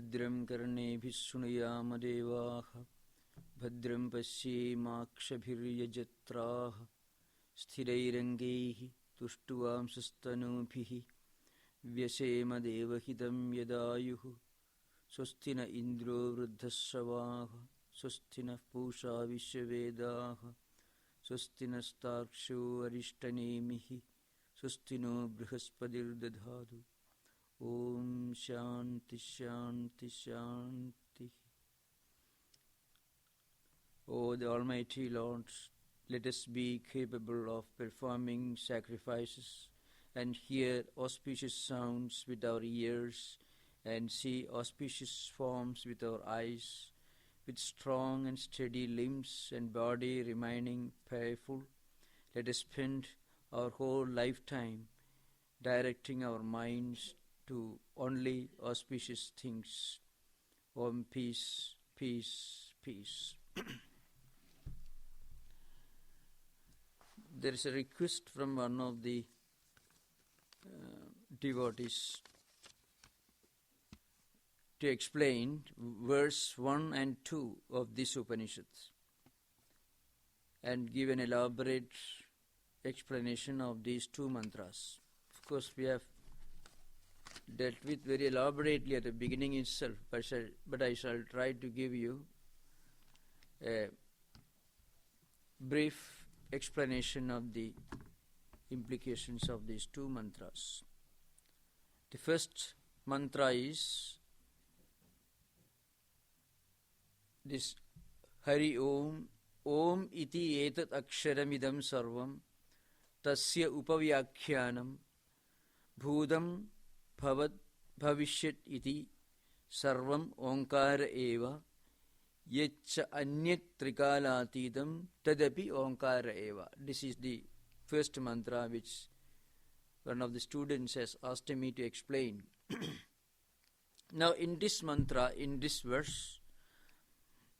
भद्रं कर्णेभिः शृणुयाम देवाः भद्रं पश्येमाक्षभिर्यजत्राः स्थिरैरङ्गैः तुष्टुवांसस्तनूभिः व्यसेम देवहितं यदायुः स्वस्ति न इन्द्रो वृद्धश्रवाः स्वस्ति नः पूषा विश्ववेदाः स्वस्ति नस्तार्क्ष्यो अरिष्टनेमिः स्वस्ति नो बृहस्पतिर्दधातु ॐ शान्ति शान्ति शान्ति. O the Almighty Lord, let us be capable of performing sacrifices and hear auspicious sounds with our ears and see auspicious forms with our eyes, with strong and steady limbs and body remaining powerful. Let us spend our whole lifetime directing our minds to only auspicious things. Om peace, peace, peace. There is a request from one of the devotees to explain verse 1 and 2 of this Upanishads and give an elaborate explanation of these two mantras. Of course, we have dealt with very elaborately at the beginning itself, but I shall try to give you a brief explanation of the implications of these two mantras. The first mantra is this Hari Om, Om iti etat aksharamidam sarvam tasya upavyakyanam bhudam bhavad bhavishyat iti sarvam onkara eva yaccha anyat trikalatidam tadapi onkara eva. This is the first mantra which one of the students has asked me to explain. Now in this mantra, in this verse,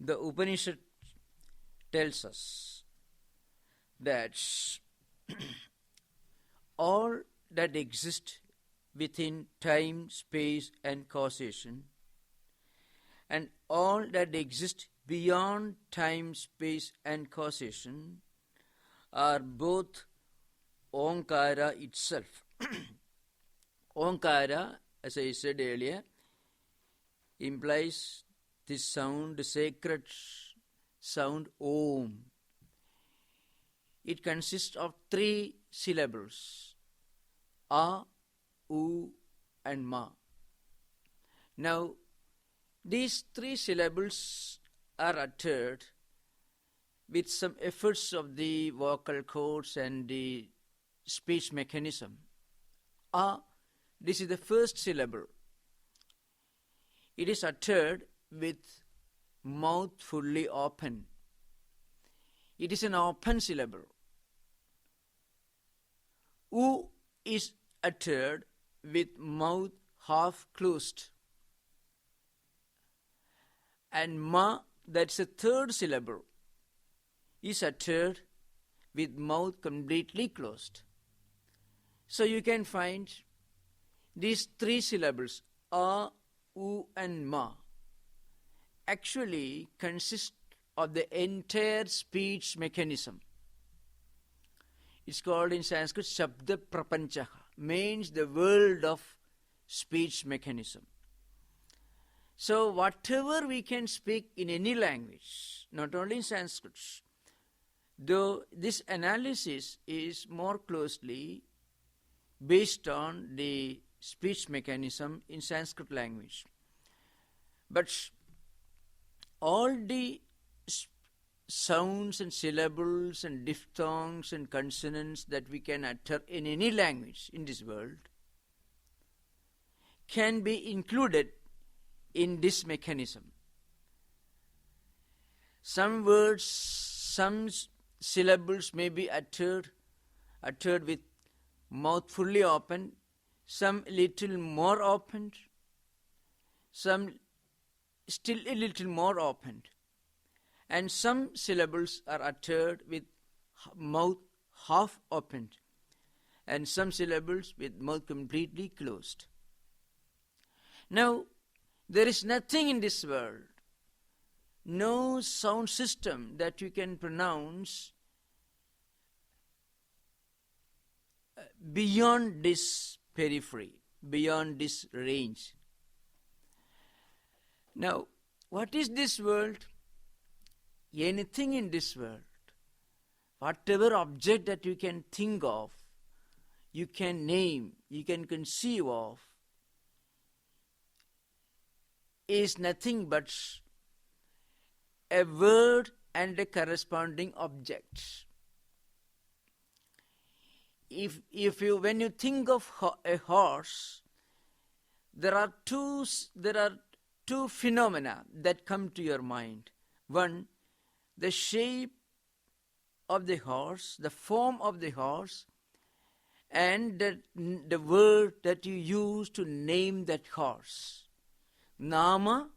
the Upanishad tells us that all that exists within time, space and causation, and all that exists beyond time, space and causation are both Onkara itself. Onkara, as I said earlier, implies this sound, the sacred sound Om. It consists of three syllables, A, U and Ma. Now, these three syllables are uttered with some efforts of the vocal cords and the speech mechanism. A, this is the first syllable. It is uttered with mouth fully open. It is an open syllable. U is uttered with mouth half closed. And Ma, that's a third syllable, is uttered with mouth completely closed. So you can find these three syllables, A, U and Ma, actually consist of the entire speech mechanism. It's called in Sanskrit Shabda Prapanchaha, means the world of speech mechanism. So whatever we can speak in any language, not only in Sanskrit, though this analysis is more closely based on the speech mechanism in Sanskrit language. But all the sounds and syllables and diphthongs and consonants that we can utter in any language in this world can be included in this mechanism. Some words, some syllables may be uttered with mouth fully open, some little more opened, some still a little more opened, and some syllables are uttered with mouth half opened, and some syllables with mouth completely closed. Now, There is nothing in this world, no sound system that you can pronounce beyond this periphery, beyond this range. Now, what is this world? Anything in this world, whatever object that you can think of, you can name, you can conceive of, is nothing but a word and a corresponding object. When you think of a horse, there are two phenomena that come to your mind. One, the shape of the horse, the form of the horse, and the word that you use to name that horse. Nama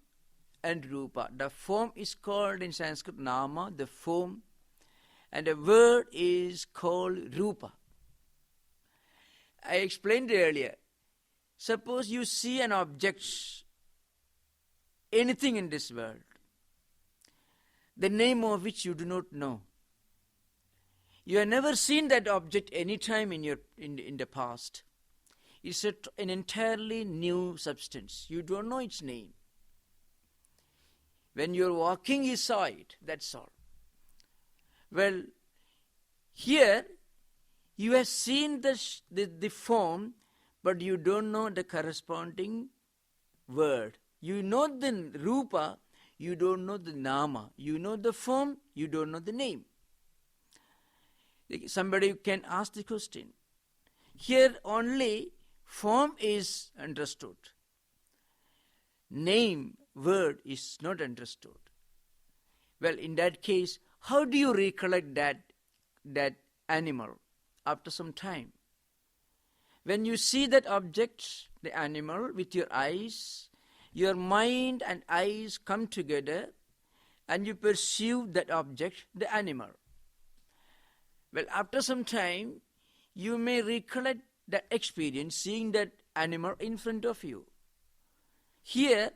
and Rupa. The form is called in Sanskrit Nama, the form, and the word is called Rupa. I explained earlier. Suppose you see an object, anything in this world, the name of which you do not know. You have never seen that object any time in the past. It's an entirely new substance. You don't know its name. When you're walking, you saw it. That's all. Well, here you have seen the form, but you don't know the corresponding word. You know the Rupa, you don't know the Nama. You know the form, you don't know the name. Somebody can ask the question. Here only form is understood. Name, word is not understood. Well, in that case, how do you recollect that animal after some time? When you see that object, the animal, with your eyes, your mind and eyes come together and you perceive that object, the animal. Well, after some time, you may recollect that experience, seeing that animal in front of you. Here,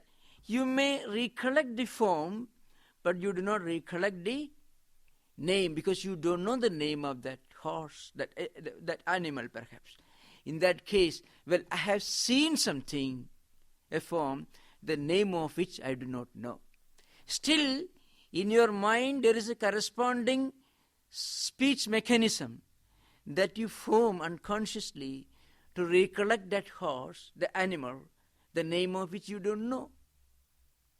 you may recollect the form, but you do not recollect the name, because you don't know the name of that horse, that animal perhaps. In that case, well, I have seen something, a form, the name of which I do not know. Still, in your mind, there is a corresponding speech mechanism that you form unconsciously to recollect that horse, the animal, the name of which you don't know.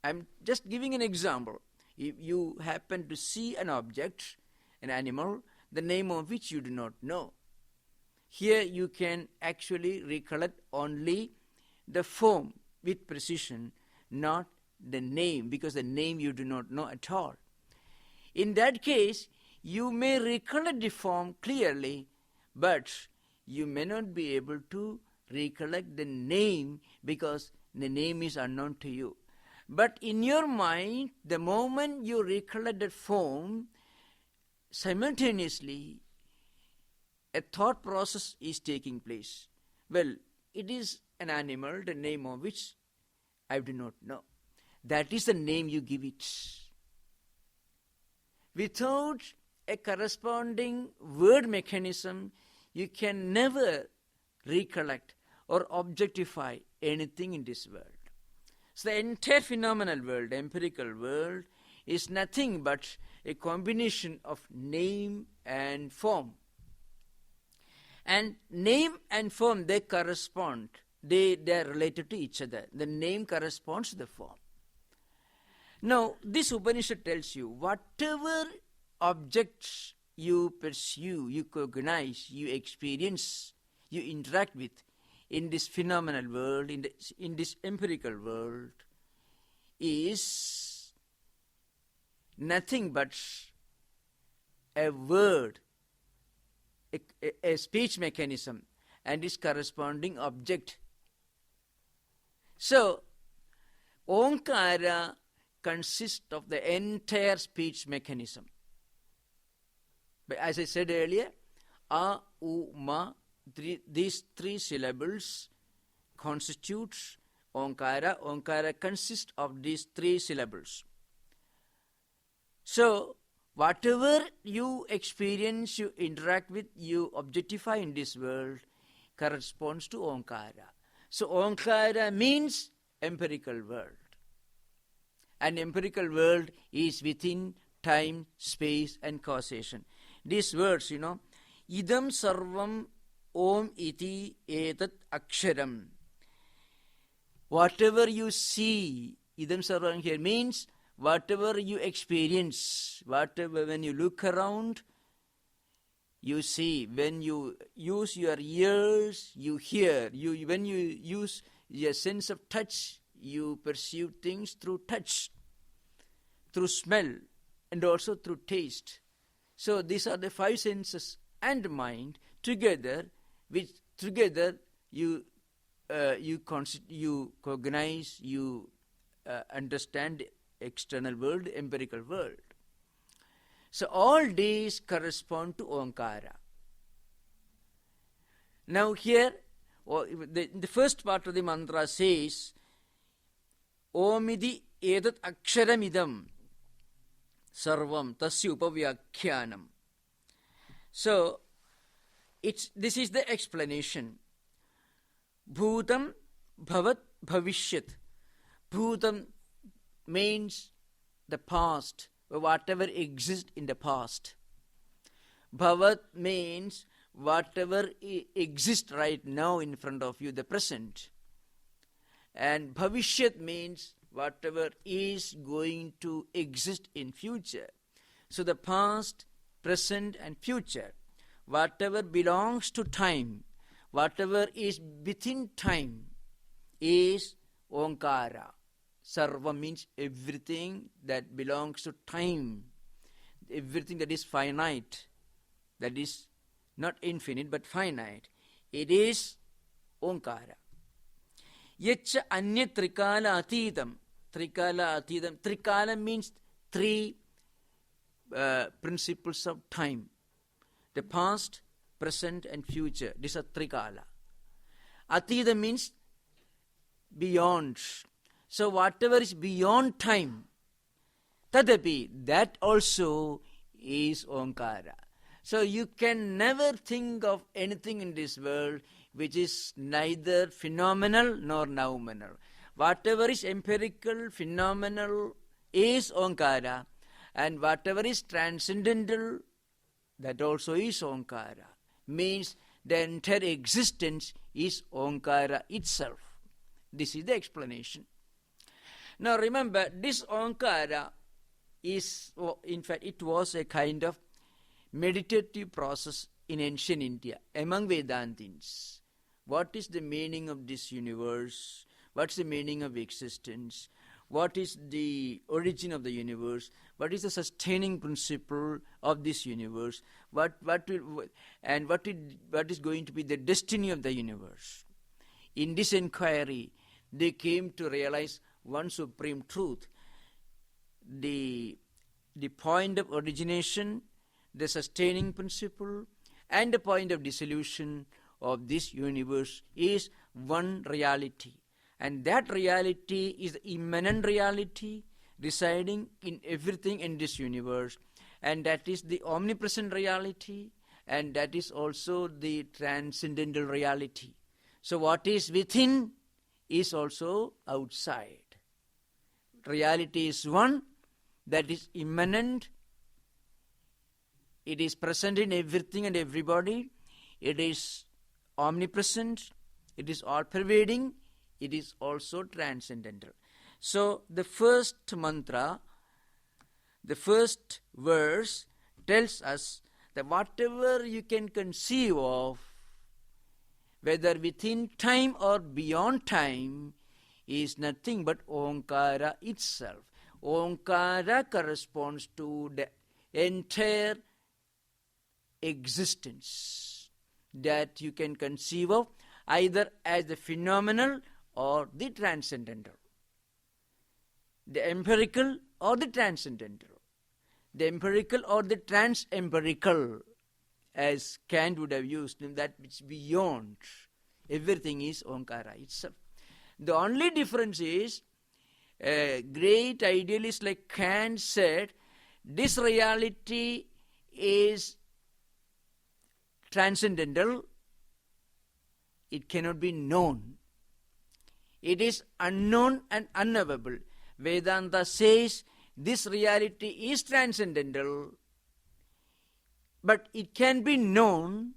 I'm just giving an example. If you happen to see an object, an animal, the name of which you do not know, here you can actually recollect only the form with precision, not the name, because the name you do not know at all. In that case, you may recollect the form clearly, but you may not be able to recollect the name because the name is unknown to you. But in your mind, the moment you recollect that form, simultaneously a thought process is taking place. Well, it is an animal, the name of which I do not know. That is the name you give it. Without a corresponding word mechanism, you can never recollect or objectify anything in this world. So the entire phenomenal world, empirical world, is nothing but a combination of name and form. And name and form, they correspond. They are related to each other. The name corresponds to the form. Now, this Upanishad tells you, whatever objects you pursue, you cognize, you experience, you interact with in this phenomenal world, in this empirical world, is nothing but a word, a speech mechanism, and its corresponding object. So, Omkara consists of the entire speech mechanism. But as I said earlier, A, U, Ma, these three syllables constitute Onkara. Onkara consists of these 3 syllables. So, whatever you experience, you interact with, you objectify in this world, corresponds to Onkara. So, Onkara means empirical world. An empirical world is within time, space and causation. These words, idam sarvam om iti etat aksharam. Whatever you see, idam sarvam here means whatever you experience, whatever, when you look around, you see. When you use your ears, you hear. When you use your sense of touch, you perceive things through touch, through smell, and also through taste. So these are the 5 senses and mind together, which together you cognize, you understand the external world, the empirical world. So all these correspond to Onkara. Now here, the first part of the mantra says, Omidi edat aksharamidam sarvam tasya upavyakhyanam. So, this is the explanation. Bhutam bhavat bhavishyat. Bhutam means the past, whatever exists in the past. Bhavat means whatever exists right now in front of you, the present. And bhavishyat means whatever is going to exist in future. So the past, present and future, whatever belongs to time, whatever is within time is Onkara. Sarva means everything that belongs to time, everything that is finite, that is not infinite but finite. It is Onkara. Yacha anya trikala atitam. Trikala atitam. Trikala means 3 principles of time. The past, present and future. These are trikala. Atita means beyond. So whatever is beyond time, tadapi, that also is Onkara. So you can never think of anything in this world which is neither phenomenal nor nominal. Whatever is empirical, phenomenal is Onkara, and whatever is transcendental, that also is Onkara. Means the entire existence is Onkara itself. This is the explanation. Now remember, this Onkara is, in fact, it was a kind of meditative process in ancient India among Vedantins. What is the meaning of this universe? What's the meaning of existence? What is the origin of the universe? What is the sustaining principle of this universe? What is going to be the destiny of the universe? In this inquiry, they came to realize one supreme truth. The point of origination, the sustaining principle, and the point of dissolution of this universe is one reality. And that reality is the immanent reality residing in everything in this universe. And that is the omnipresent reality, and that is also the transcendental reality. So what is within is also outside. Reality is one, that is immanent. It is present in everything and everybody. It is omnipresent. It is all-pervading. It is also transcendental. So the first mantra, the first verse tells us that whatever you can conceive of, whether within time or beyond time, is nothing but Onkara itself. Onkara corresponds to the entire existence that you can conceive of, either as the phenomenal or the transcendental, the empirical or the transcendental, the empirical or the trans-empirical, as Kant would have used, that which beyond. Everything is Onkara itself. The only difference is, a great idealist like Kant said, this reality is transcendental. It cannot be known. It is unknown and unknowable. Vedanta says this reality is transcendental, but it can be known.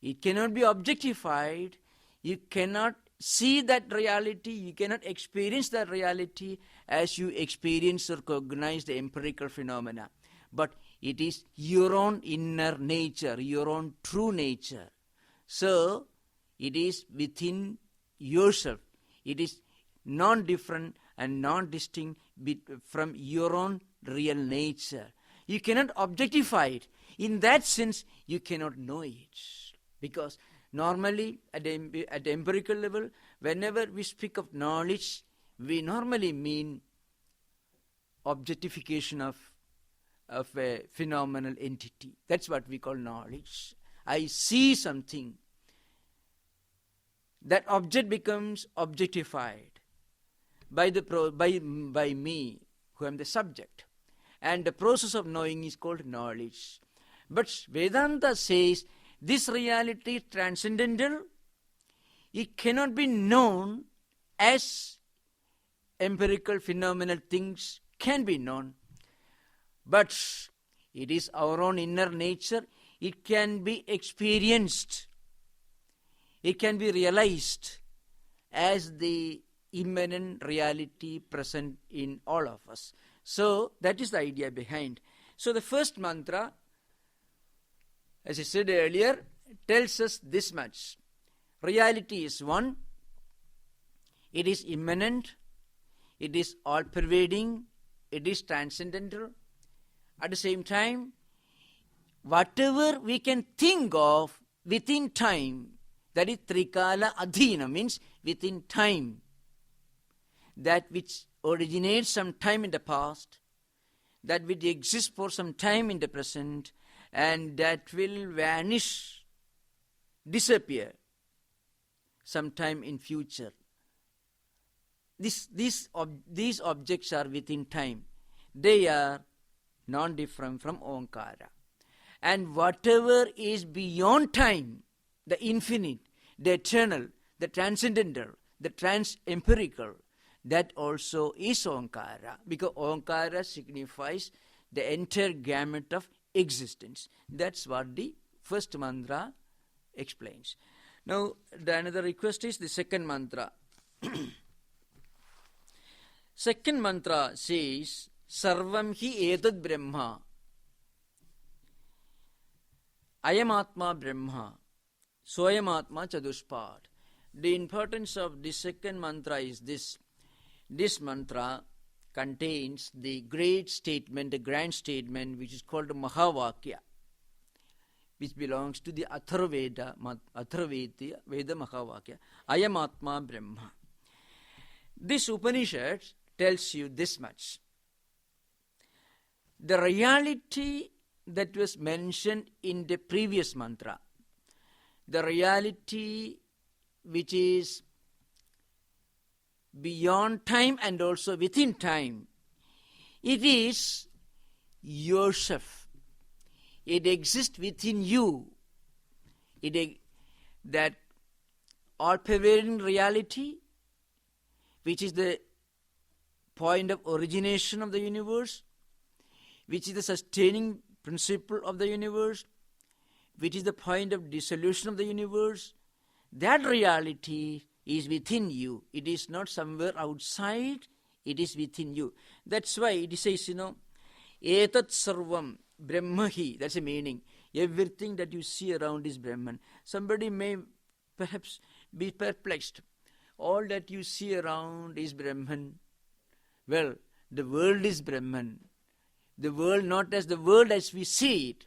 It cannot be objectified. You cannot see that reality. You cannot experience that reality as you experience or cognize the empirical phenomena. But it is your own inner nature, your own true nature. So, it is within yourself. It is non-different and non-distinct from your own real nature. You cannot objectify it. In that sense, you cannot know it. Because normally, at empirical level, whenever we speak of knowledge, we normally mean objectification of a phenomenal entity. That's what we call knowledge. I see something. That object becomes objectified by me, who am the subject. And the process of knowing is called knowledge. But Vedanta says this reality is transcendental. It cannot be known as empirical phenomenal things can be known. But it is our own inner nature. It can be experienced. It can be realized as the immanent reality present in all of us. So that is the idea behind. So the first mantra, as I said earlier, tells us this much. Reality is one. It is immanent. It is all-pervading. It is transcendental. At the same time, whatever we can think of within time, that is trikala adhina, means within time. That which originates some time in the past, that which exists for some time in the present, and that will vanish, disappear sometime in future. These objects are within time. They are non-different from Omkara. And whatever is beyond time, the infinite, the eternal, the transcendental, the trans-empirical, that also is Omkara, because Omkara signifies the entire gamut of existence. That's what the first mantra explains. Now, another request is the second mantra. Second mantra says, Sarvam hi etad Brahma, Ayam Atma Brahma, Soyam Atma Chadushpad. The importance of the second mantra is this. This mantra contains the great statement, the grand statement, which is called the Mahavakya, which belongs to the Atharvaveda, Veda Mahavakya, Ayam Atma Brahma. This Upanishad tells you this much. The reality that was mentioned in the previous mantra, the reality which is beyond time and also within time, it is yourself. It exists within you. That all-pervading reality, which is the point of origination of the universe, which is the sustaining principle of the universe, which is the point of dissolution of the universe, that reality is within you. It is not somewhere outside, it is within you. That's why it says, Etat sarvam brahmahi, that's the meaning. Everything that you see around is Brahman. Somebody may perhaps be perplexed. All that you see around is Brahman. Well, the world is Brahman. The world not as the world as we see it,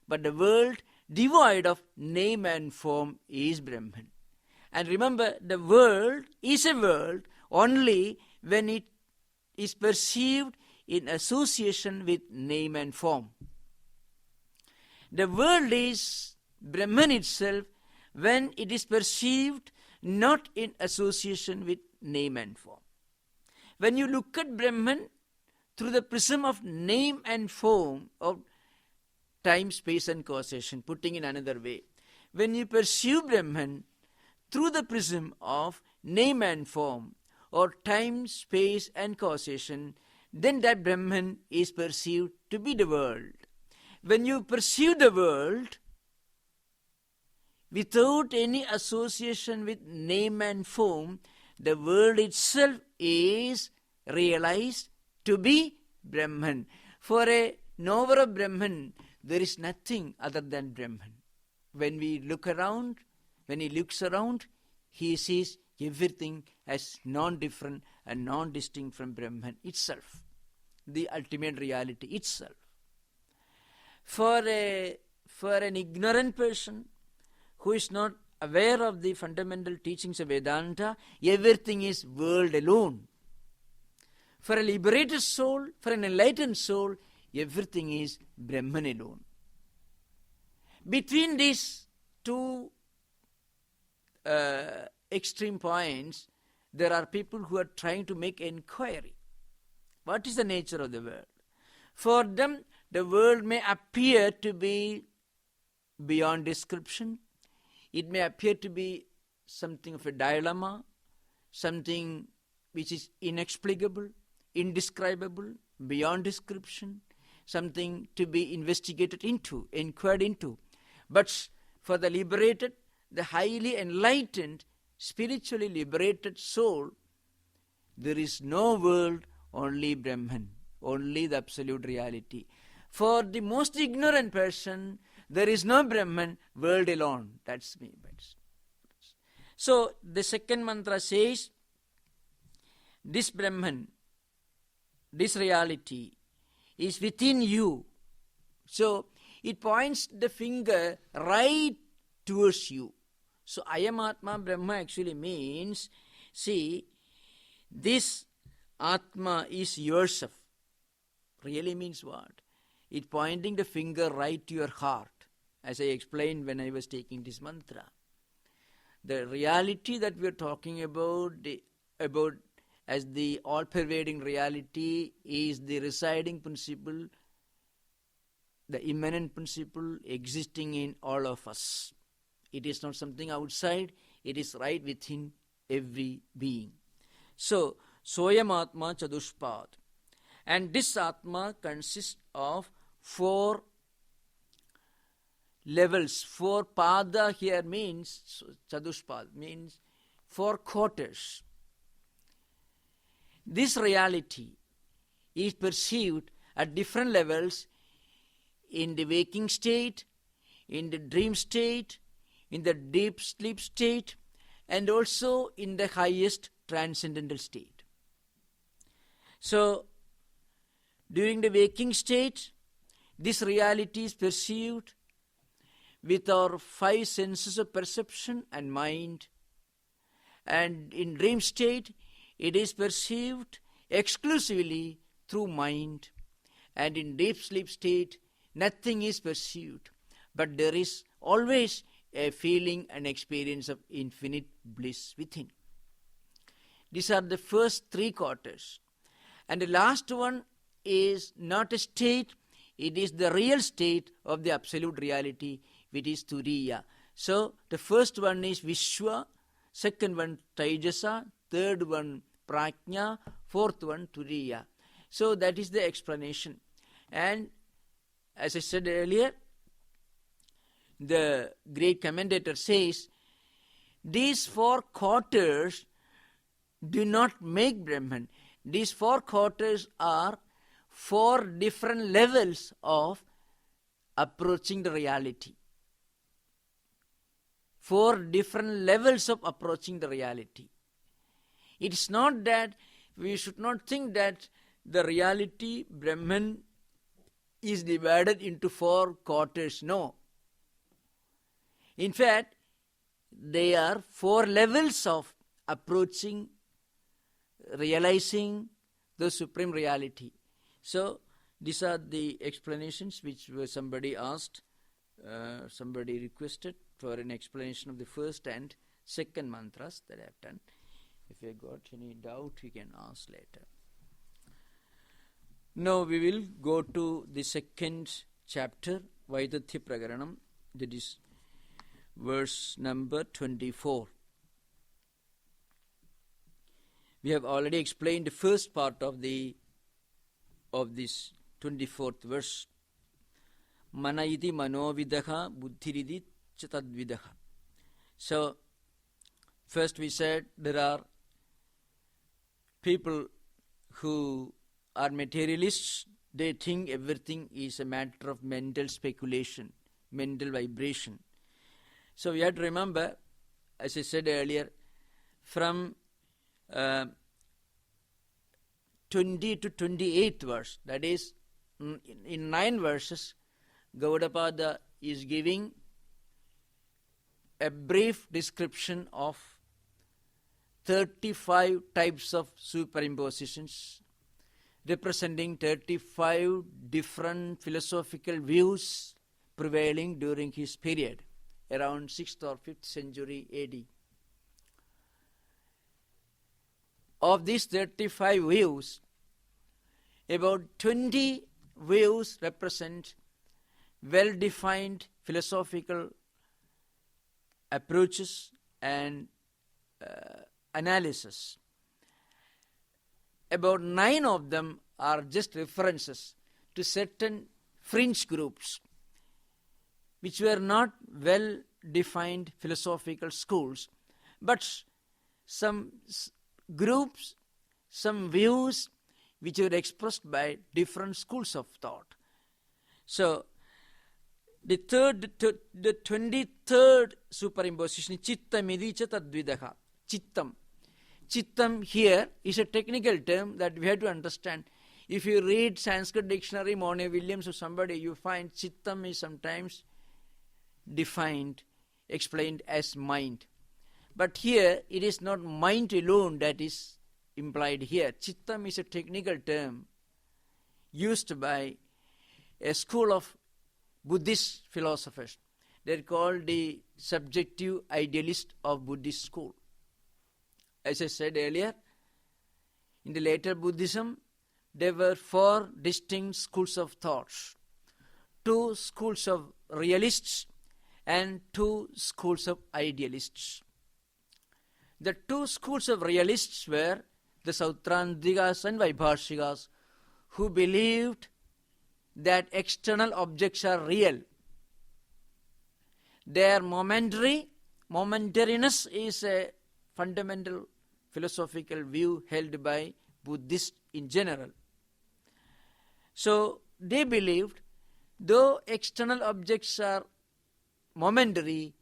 but the world devoid of name and form is Brahman. And remember, the world is a world only when it is perceived in association with name and form. The world is Brahman itself when it is perceived not in association with name and form. When you look at Brahman through the prism of name and form, of time, space and causation, putting in another way, when you perceive Brahman through the prism of name and form, or time, space and causation, then that Brahman is perceived to be the world. When you perceive the world without any association with name and form, the world itself is realized to be Brahman. For a knower of Brahman, there is nothing other than Brahman. When we look around, when he looks around, he sees everything as non-different and non-distinct from Brahman itself, the ultimate reality itself. For an ignorant person who is not aware of the fundamental teachings of Vedanta, everything is world alone. For a liberated soul, for an enlightened soul, everything is Brahman alone. Between these two extreme points, there are people who are trying to make inquiry. What is the nature of the world? For them, the world may appear to be beyond description. It may appear to be something of a dilemma, something which is inexplicable, indescribable, beyond description, something to be investigated into, inquired into. But for the liberated, the highly enlightened, spiritually liberated soul, there is no world, only Brahman, only the absolute reality. For the most ignorant person, there is no Brahman, world alone. That's me. So the second mantra says, this Brahman, this reality is within you. So it points the finger right towards you. So Ayam Atma Brahma actually means, see, this Atma is yourself. Really means what? It pointing the finger right to your heart, as I explained when I was taking this mantra. The reality that we are talking about as the all-pervading reality is the residing principle, the immanent principle existing in all of us. It is not something outside, it is right within every being. So, Soyam Atma Chadushpad. And this Atma consists of 4 levels. 4 pada here means, Chadushpad means 4 quarters. This reality is perceived at different levels in the waking state, in the dream state, in the deep sleep state, and also in the highest transcendental state. So, during the waking state, this reality is perceived with our 5 senses of perception and mind. And in dream state, it is perceived exclusively through mind. And in deep sleep state, nothing is perceived, but there is always a feeling and experience of infinite bliss within. These are the first 3 quarters. And the last one is not a state, it is the real state of the absolute reality, which is Turiya. So the first one is Vishwa, second one Taijasa, third one Prajna, fourth one Turiya. So that is the explanation. And as I said earlier, the great commentator says, these 4 quarters do not make Brahman. These 4 quarters are 4 different levels of approaching the reality. 4 different levels of approaching the reality. It's not that we should not think that the reality, Brahman, is divided into 4 quarters. No. In fact, they are 4 levels of approaching, realizing the supreme reality. So, these are the explanations which somebody asked, somebody requested for an explanation of the first and second mantras that I have done. If you got any doubt, you can ask later. Now we will go to the second chapter, Vaidathya Prakaranam, that is verse number 24. We have already explained the first part of this 24th verse. Mana iti manovidaha buddhiridi chatadvidaha. So, first we said there are people who are materialists. They think everything is a matter of mental speculation, mental vibration. So we have to remember, as I said earlier, from 20 to 28th verse, that is, in 9 verses, Gaudapada is giving a brief description of 35 types of superimpositions, representing 35 different philosophical views prevailing during his period, around 6th or 5th century AD. Of these 35 views, about 20 views represent well-defined philosophical approaches and analysis. About 9 of them are just references to certain fringe groups which were not well-defined philosophical schools, but some groups, some views which were expressed by different schools of thought. So, the 23rd superimposition, chittamidi cha tadvidaha, chittam. Chittam here is a technical term that we have to understand. If you read Sanskrit dictionary, Mone Williams or somebody, you find chittam is sometimes defined, explained as mind. But here, it is not mind alone that is implied here. Chittam is a technical term used by a school of Buddhist philosophers. They are called the subjective idealist of Buddhist school. As I said earlier, in the later Buddhism, there were 4 distinct schools of thoughts. 2 schools of realists and 2 schools of idealists. The 2 schools of realists were the Sautrantikas and Vaibhashikas, who believed that external objects are real. Their momentariness is a fundamental philosophical view held by Buddhists in general. So they believed, though external objects are momentary,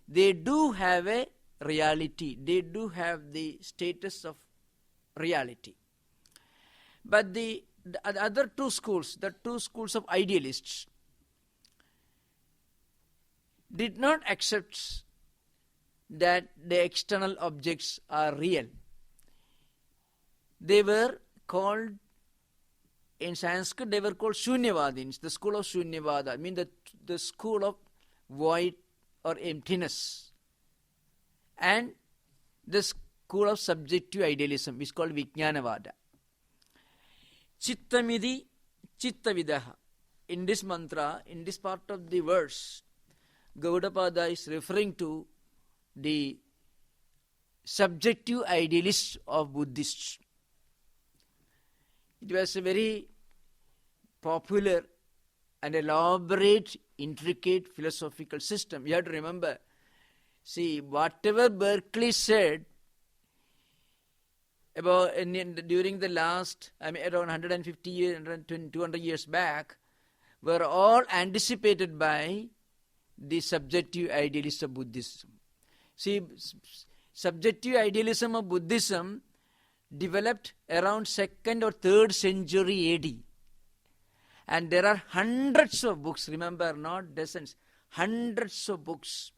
they do have a reality. They do have the status of reality. But the other 2 schools, the 2 schools of idealists, did not accept that the external objects are real. They were called, in Sanskrit, they were called Shunyavadins, the school of Shunyavada, I mean the school of void or emptiness. And the school of subjective idealism is called Vijnanavada. Chittamidi chittavidaha. In this mantra, in this part of the verse, Gaudapada is referring to the subjective idealists of Buddhists. It was a very popular and elaborate, intricate philosophical system. You have to remember, see, whatever Berkeley said about during the last, around 150 years, 200 years back, were all anticipated by the subjective idealists of Buddhism. See, subjective idealism of Buddhism developed around 2nd or 3rd century AD. And there are hundreds of books, remember, not dozens, hundreds of books.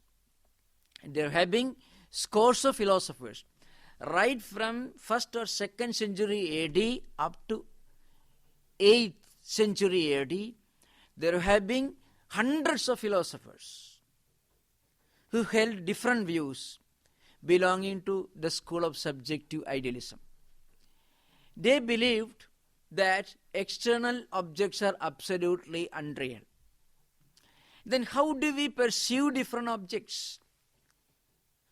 They are having scores of philosophers. Right from 1st or 2nd century AD up to 8th century AD, they are having hundreds of philosophers who held different views. belonging to the school of subjective idealism. They believed that external objects are absolutely unreal. Then how do we perceive different objects?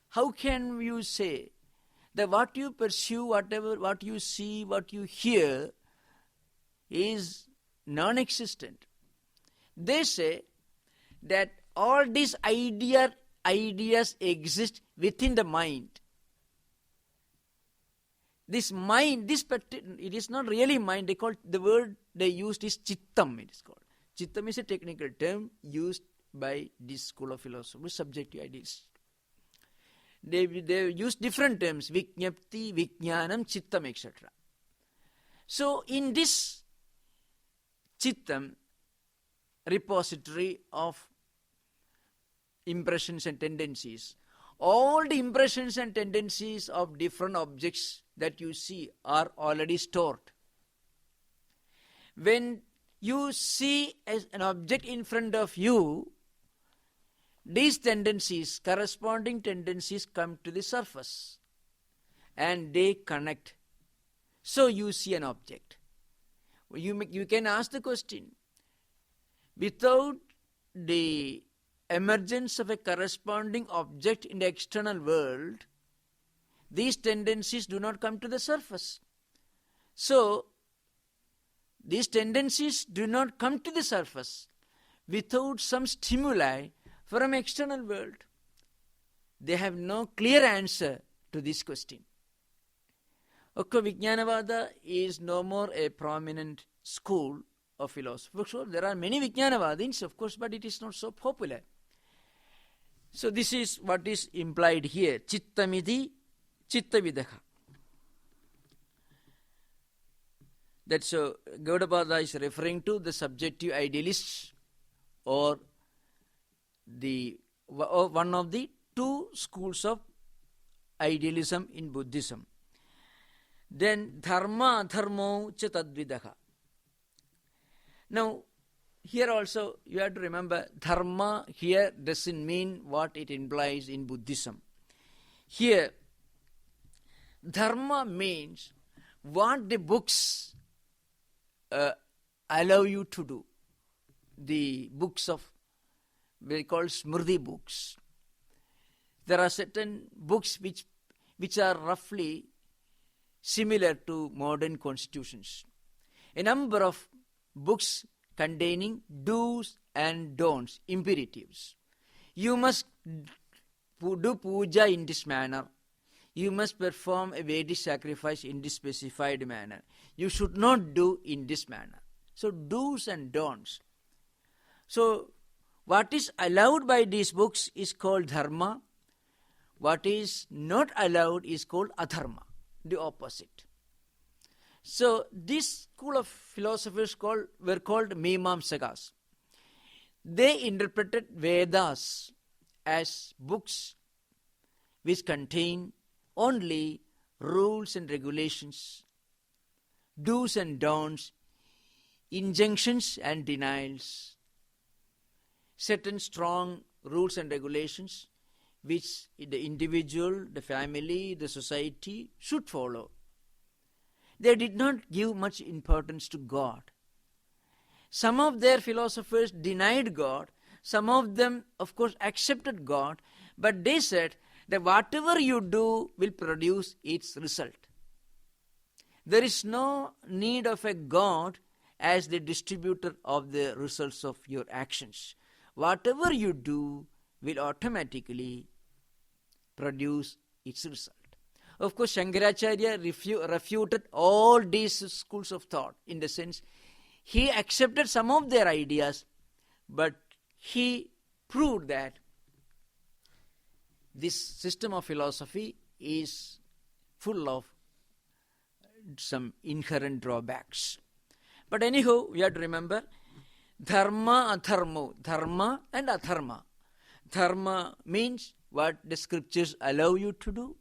How can you say that what you perceive, what you see, what you hear is non-existent? They say that all these ideas exist within the mind. This mind, it is not really mind. They call the word they used is chittam. It is called chittam is a technical term used by this school of philosophy, subjective ideas. They use different terms: vijñapti, vijñanam, chittam, etc. So in this chittam, repository of impressions and tendencies, all the impressions and tendencies of different objects that you see are already stored. When you see as an object in front of you, these tendencies, corresponding tendencies, come to the surface and they connect. So you see an object. You can ask the question, without the emergence of a corresponding object in the external world, these tendencies do not come to the surface. So, these tendencies do not come to the surface without some stimuli from external world. They have no clear answer to this question. Okay, Vijnanavada is no more a prominent school of philosophy. So there are many Vijnanavadins, of course, but it is not so popular. So this is what is implied here. Chittamidi chittavidaha. That's so Gaudapada is referring to the subjective idealists, or one of the two schools of idealism in Buddhism. Then dharma adharmo cha tadvidaha. Now, here also you have to remember, dharma here doesn't mean what it implies in Buddhism. Here, dharma means what the books allow you to do. The books of, we call smriti books. There are certain books which are roughly similar to modern constitutions. A number of books containing do's and don'ts, imperatives. You must do puja in this manner. You must perform a Vedic sacrifice in this specified manner. You should not do in this manner. So do's and don'ts. So what is allowed by these books is called dharma. What is not allowed is called adharma, the opposite. So this school of philosophers were called Mimamsakas. They interpreted Vedas as books which contain only rules and regulations, do's and don'ts, injunctions and denials, certain strong rules and regulations which the individual, the family, the society should follow. They did not give much importance to God. Some of their philosophers denied God. Some of them, of course, accepted God. But they said that whatever you do will produce its result. There is no need of a God as the distributor of the results of your actions. Whatever you do will automatically produce its result. Of course, Shankaracharya refuted all these schools of thought, in the sense he accepted some of their ideas, but he proved that this system of philosophy is full of some inherent drawbacks. But anyhow, we have to remember, dharma adharmo, dharma and adharma. Dharma means what the scriptures allow you to do.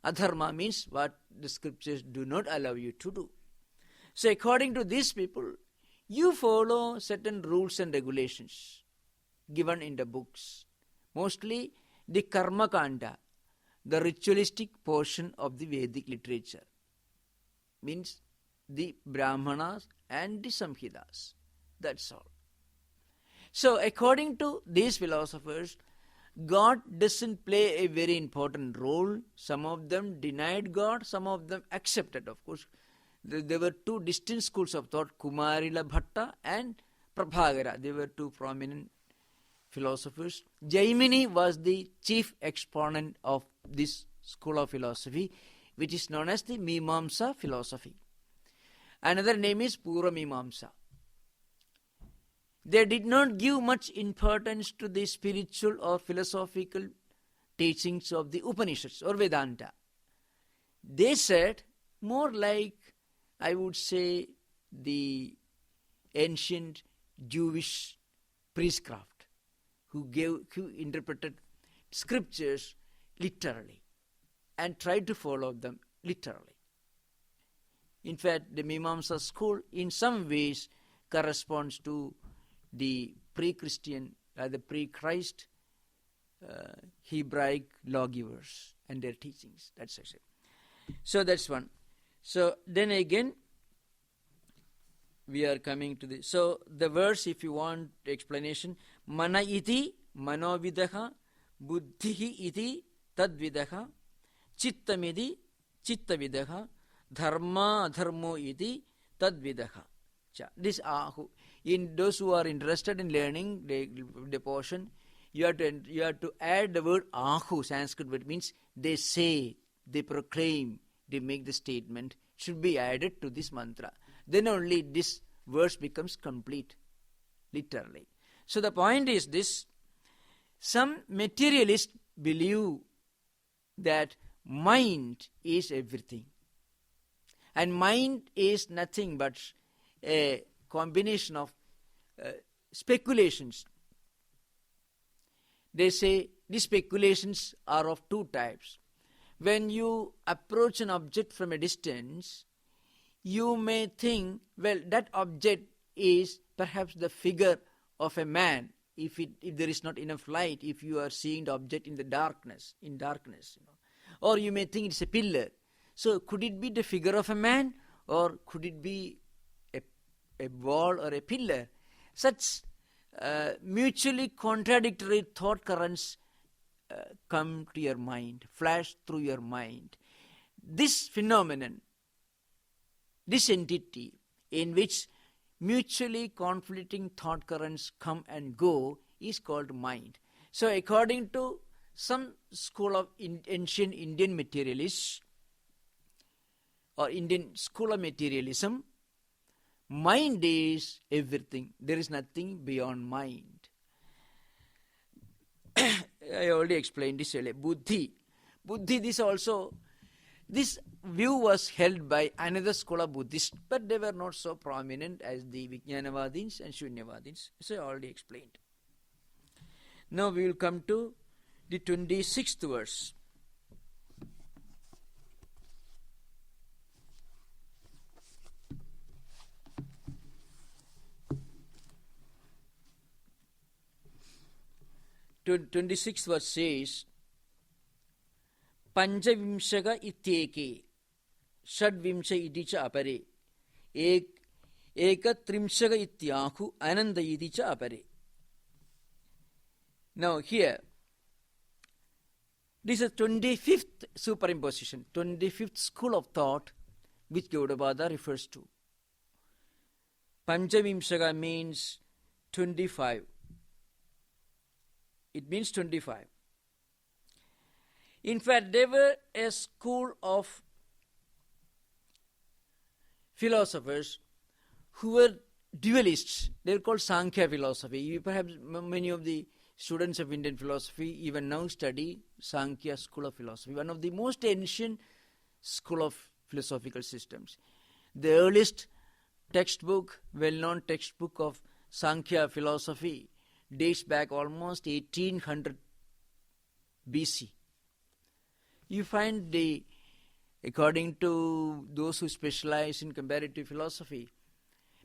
Adharma means what the scriptures do not allow you to do. So according to these people, you follow certain rules and regulations given in the books. Mostly the karma kanda, the ritualistic portion of the Vedic literature. Means the Brahmanas and the Samhitas. That's all. So according to these philosophers, God doesn't play a very important role. Some of them denied God, some of them accepted. Of course, there were two distinct schools of thought, Kumarila Bhatta and Prabhakara. They were two prominent philosophers. Jaimini was the chief exponent of this school of philosophy, which is known as the Mimamsa philosophy. Another name is Pura Mimamsa. They did not give much importance to the spiritual or philosophical teachings of the Upanishads or Vedanta. They said more like, I would say, the ancient Jewish priestcraft who interpreted scriptures literally and tried to follow them literally. In fact, the Mimamsa school in some ways corresponds to the pre-Christian, the pre-Christ Hebraic lawgivers and their teachings. That's it. So that's one. So then again, we are coming to the... So the verse, if you want explanation, Mana iti manovidaha buddhihi iti tadvidaha chittamidi chittavidaha dharma adharmo iti tadvidaha. This ahu. In those who are interested in learning the portion, you have to add the word ahu, Sanskrit word, means they say, they proclaim, they make the statement, should be added to this mantra. Then only this verse becomes complete, literally. So the point is this: some materialists believe that mind is everything, and mind is nothing but a combination of speculations. They say these speculations are of two types. When you approach an object from a distance, you may think, well, that object is perhaps the figure of a man. If there is not enough light, if you are seeing the object in darkness, or you may think it's a pillar. So could it be the figure of a man, or could it be a wall or a pillar? Such mutually contradictory thought currents come to your mind, flash through your mind. This phenomenon, this entity in which mutually conflicting thought currents come and go is called mind. So according to some school of ancient Indian materialists or Indian school of materialism, mind is everything. There is nothing beyond mind. I already explained this earlier. Buddhi, this view was held by another school of Buddhists, but they were not so prominent as the Vijnanavadins and Shunyavadins. So I already explained. Now we will come to the 26th verse. The 26th verse says, Panjavimshaga ityeke Shadvimsha iti cha apare Ekatrimshaga ityahu Ananda iti cha apare. Now here, this is 25th superimposition, 25th school of thought which Gaudapada refers to. Panjavimshaga means 25. It means 25. In fact, they were a school of philosophers who were dualists. They were called Sankhya philosophy. Perhaps many of the students of Indian philosophy even now study Sankhya school of philosophy, one of the most ancient school of philosophical systems. The earliest textbook, well-known textbook of Sankhya philosophy dates back almost 1800 BC. You find according to those who specialize in comparative philosophy,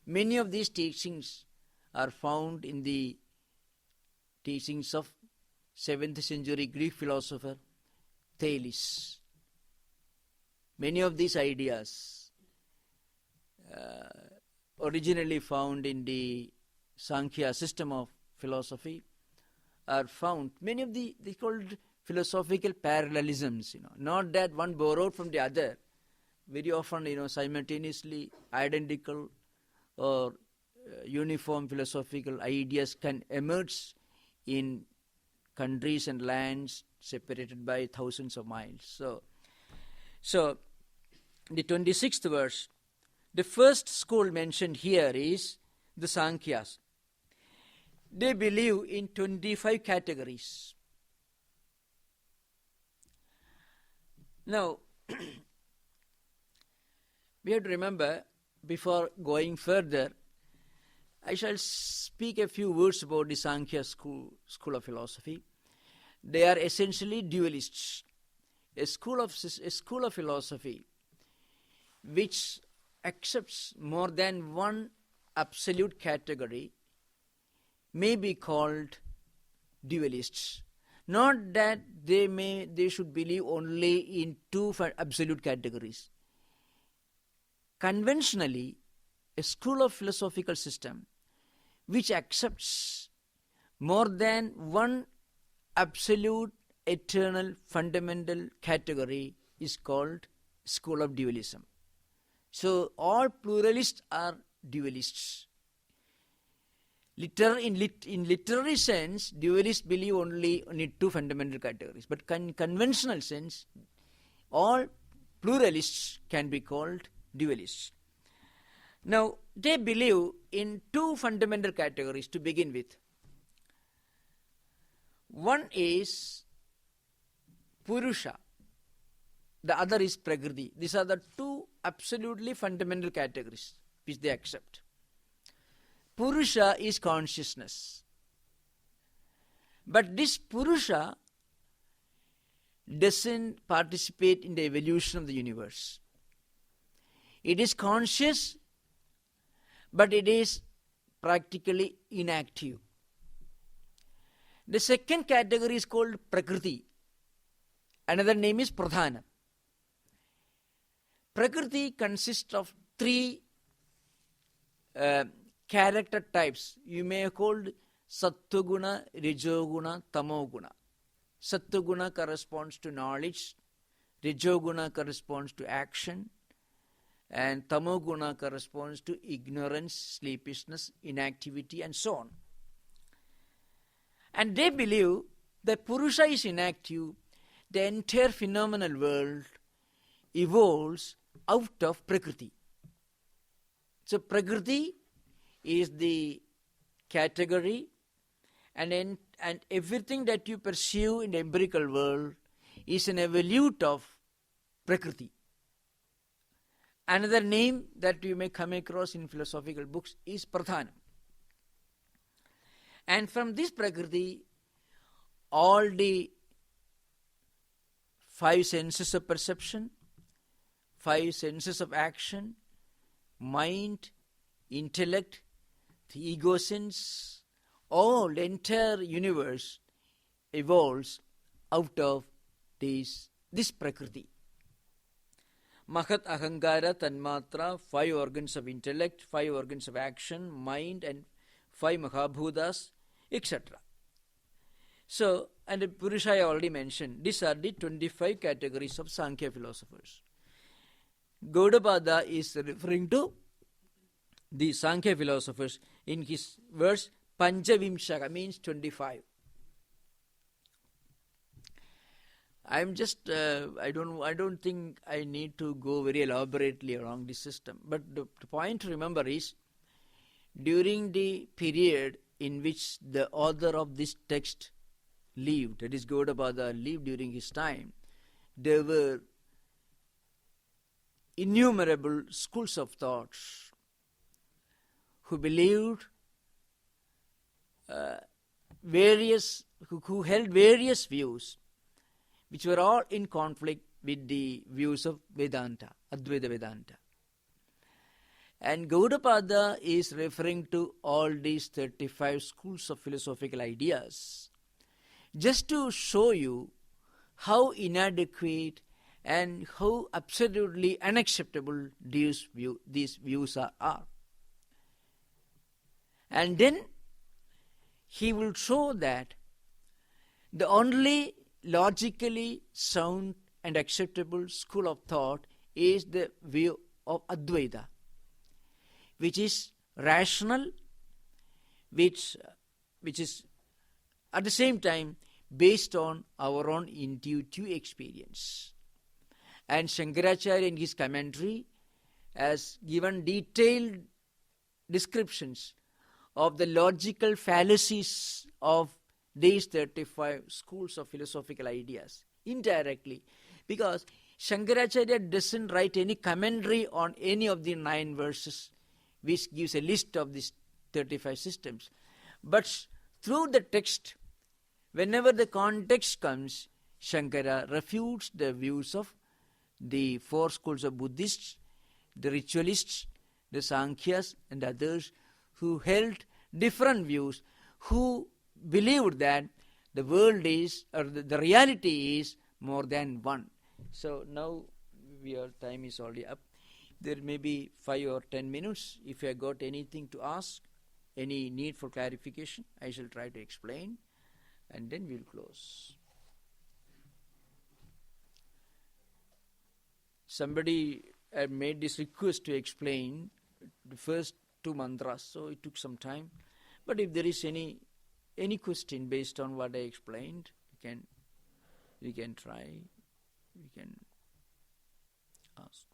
many of these teachings are found in the teachings of 7th century Greek philosopher Thales. Many of these ideas originally found in the Sankhya system of philosophy are found. Many of they called philosophical parallelisms, not that one borrowed from the other. Very often, simultaneously identical or uniform philosophical ideas can emerge in countries and lands separated by thousands of miles. So the 26th verse, the first school mentioned here is the Sankhyas. They believe in 25 categories. Now, we have to remember, before going further, I shall speak a few words about the Sankhya school of philosophy. They are essentially dualists. A school of philosophy which accepts more than one absolute category may be called dualists. Not that they should believe only in two absolute categories. Conventionally, a school of philosophical system which accepts more than one absolute, eternal, fundamental category is called school of dualism. So all pluralists are dualists. In literary sense, dualists believe only in two fundamental categories. But in conventional sense, all pluralists can be called dualists. Now, they believe in two fundamental categories to begin with. One is Purusha. The other is Prakriti. These are the two absolutely fundamental categories which they accept. Purusha is consciousness. But this Purusha doesn't participate in the evolution of the universe. It is conscious, but it is practically inactive. The second category is called Prakriti. Another name is Pradhana. Prakriti consists of three character types. You may have called Sattva-guna, Rajoguna, Tamoguna. Sattva-guna corresponds to knowledge, Rajoguna corresponds to action, and Tamoguna corresponds to ignorance, sleepishness, inactivity, and so on. And they believe that Purusha is inactive, the entire phenomenal world evolves out of Prakriti. So Prakriti is the category, and everything that you perceive in the empirical world is an evolute of Prakriti. Another name that you may come across in philosophical books is Pradhana. And from this Prakriti, all the five senses of perception, five senses of action, mind, intellect, the ego sense, all the entire universe evolves out of this Prakriti. Mahat, Ahankara, Tanmatra, five organs of intellect, five organs of action, mind, and five Mahabhutas, etc. So, and the Purusha I already mentioned. These are the 25 categories of Sankhya philosophers. Gaudapada is referring to the Sankhya philosophers in his verse Panchavimshaka, means 25. I'm just, I don't think I need to go very elaborately along this system. But the point to remember is, during the period in which the author of this text lived, that is Gaudapada lived during his time, there were innumerable schools of thoughts who believed who held various views which were all in conflict with the views of Vedanta, Advaita Vedanta. And Gaudapada is referring to all these 35 schools of philosophical ideas just to show you how inadequate and how absolutely unacceptable these views are. And then he will show that the only logically sound and acceptable school of thought is the view of Advaita, which is rational, which is at the same time based on our own intuitive experience. And Shankaracharya in his commentary has given detailed descriptions of the logical fallacies of these 35 schools of philosophical ideas, indirectly, because Shankaracharya doesn't write any commentary on any of the 9 verses, which gives a list of these 35 systems. But through the text, whenever the context comes, Shankara refutes the views of the 4 schools of Buddhists, the ritualists, the Sankhyas, and others who held different views, who believed that the world is, or the reality is, more than one. So now our time is already up. There may be 5 or 10 minutes. If you have got anything to ask, any need for clarification, I shall try to explain, and then we'll close. Somebody had made this request to explain the first 2 mantras, so it took some time. But if there is any question based on what I explained, we can try, we can ask.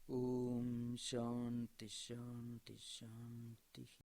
Om Shanti Shanti Shanti.